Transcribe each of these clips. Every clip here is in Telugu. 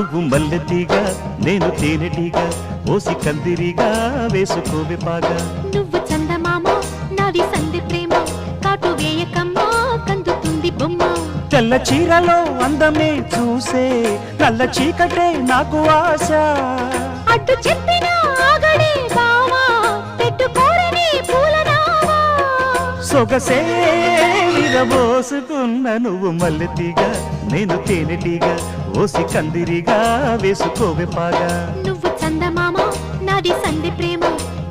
నువ్వు మల్లెతీగా నేను తేనెటీగా ఓసి కందిరిగా వేసుకోవే పాగా నువ్వు చందమామ నాది సంధి ప్రేమ కాటు వేయకమ్మా కందుతుంది బొమ్మ తెల్ల చీరలో అందమే చూసే నల్ల చీకటే నాకు ఆశ అడ్డు చెప్పిన ఆగడే బావా పెట్టుకోరని పూలనావా సొగసే విరబోసుకున్న నువ్వు మల్లెతీగా నేను తేనెటీగా ఓసి కందిరిగా వేసుకోవే పాగా నువ్వు చందమామ నాది సంధి ప్రేమ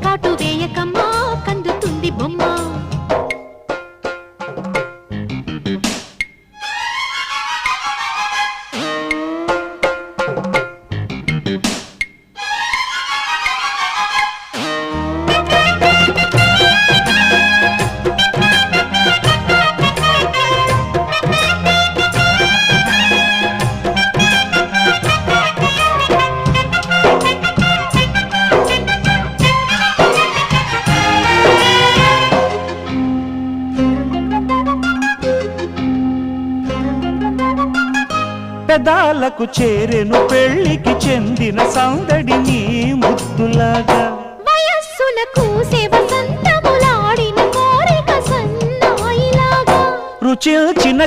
కాటు వేయకమ్మా కందుతుంది బొమ్మ పెదాలకు చేరెను పెళ్లికి చెందిన సందడి నీ ముద్దులాగా వయస్సులకు సేవ సంతములాడిన కోరిక సన్నాయిలాగా రుచి చిన్న